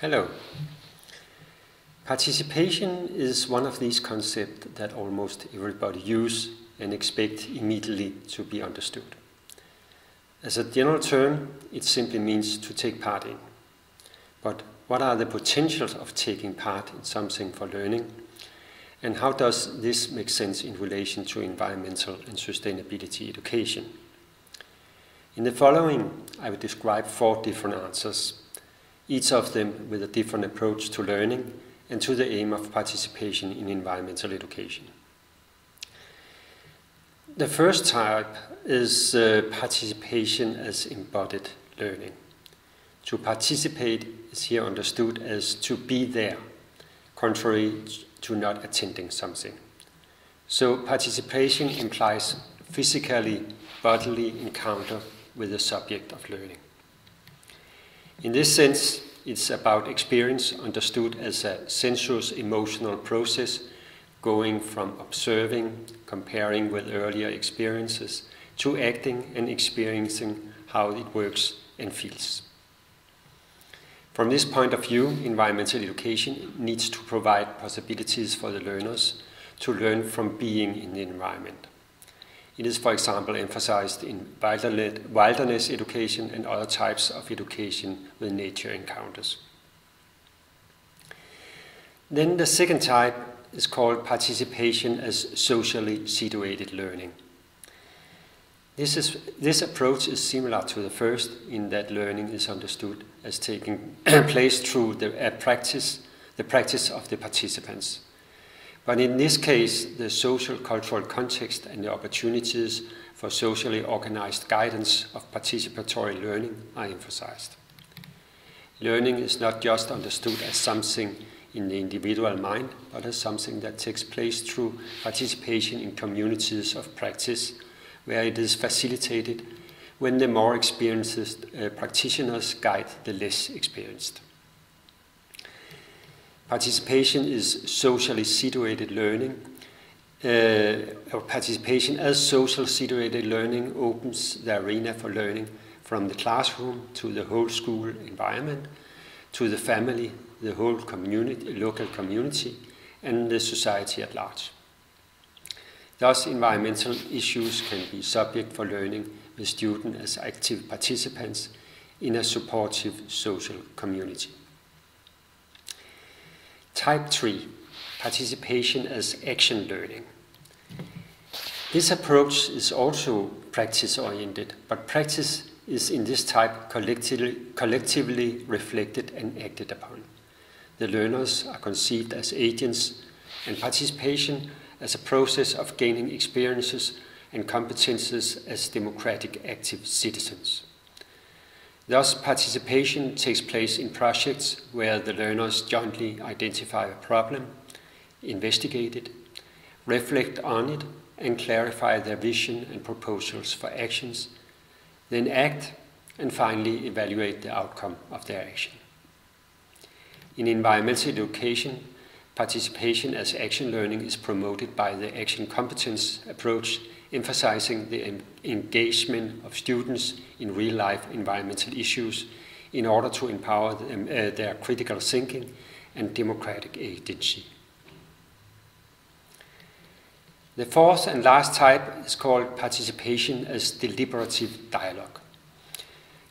Hello. Participation is one of these concepts that almost everybody use and expect immediately to be understood. As a general term, it simply means to take part in. But what are the potentials of taking part in something for learning? And how does this make sense in relation to environmental and sustainability education? In the following, I will describe 4 different answers, each of them with a different approach to learning and to the aim of participation in environmental education. The first type is participation as embodied learning. To participate is here understood as to be there, contrary to not attending something. So participation implies physically, bodily encounter with the subject of learning. In this sense, it's about experience understood as a sensuous emotional process going from observing, comparing with earlier experiences, to acting and experiencing how it works and feels. From this point of view, environmental education needs to provide possibilities for the learners to learn from being in the environment. It is, for example, emphasized in wilderness education and other types of education with nature encounters. Then the second type is called participation as socially situated learning. This approach is similar to the first in that learning is understood as taking place through the practice of the participants. But in this case, the social cultural context and the opportunities for socially organized guidance of participatory learning are emphasized. Learning is not just understood as something in the individual mind, but as something that takes place through participation in communities of practice, where it is facilitated when the more experienced practitioners guide the less experienced. Participation is socially situated learning. Participation as social situated learning opens the arena for learning from the classroom to the whole school environment, to the family, the whole community, local community, and the society at large. Thus, environmental issues can be subject for learning with students as active participants in a supportive social community. Type 3, participation as action learning. This approach is also practice-oriented, but practice is in this type collectively reflected and acted upon. The learners are conceived as agents, and participation as a process of gaining experiences and competences as democratic active citizens. Thus, participation takes place in projects where the learners jointly identify a problem, investigate it, reflect on it, and clarify their vision and proposals for actions, then act, and finally evaluate the outcome of their action. In environmental education, participation as action learning is promoted by the action competence approach, emphasizing the engagement of students in real-life environmental issues in order to empower them, their critical thinking and democratic agency. The fourth and last type is called participation as deliberative dialogue.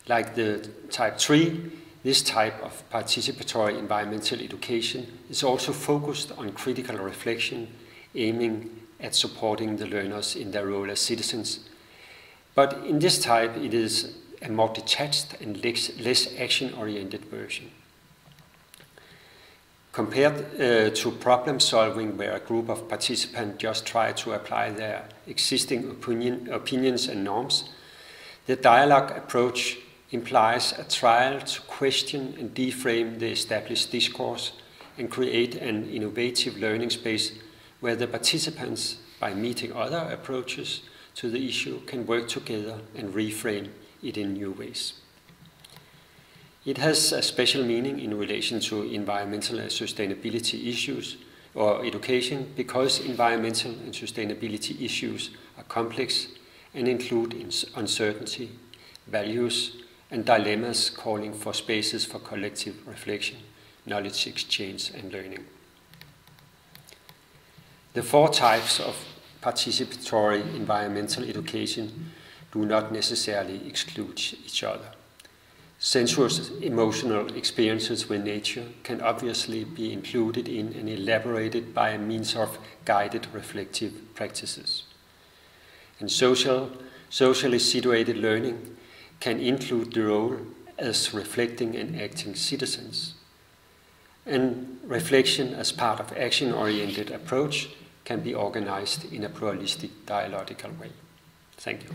Like the type 3, this type of participatory environmental education is also focused on critical reflection, aiming at supporting the learners in their role as citizens. But in this type, it is a more detached and less action-oriented version. Compared to problem solving, where a group of participants just try to apply their existing opinions and norms, the dialogue approach implies a trial to question and deframe the established discourse and create an innovative learning space where the participants, by meeting other approaches to the issue, can work together and reframe it in new ways. It has a special meaning in relation to environmental and sustainability issues or education, because environmental and sustainability issues are complex and include uncertainty, values, and dilemmas calling for spaces for collective reflection, knowledge exchange and learning. The 4 types of participatory environmental education do not necessarily exclude each other. Sensuous emotional experiences with nature can obviously be included in and elaborated by means of guided reflective practices. And socially situated learning can include the role as reflecting and acting citizens. And reflection as part of action-oriented approach can be organized in a pluralistic dialogical way. Thank you.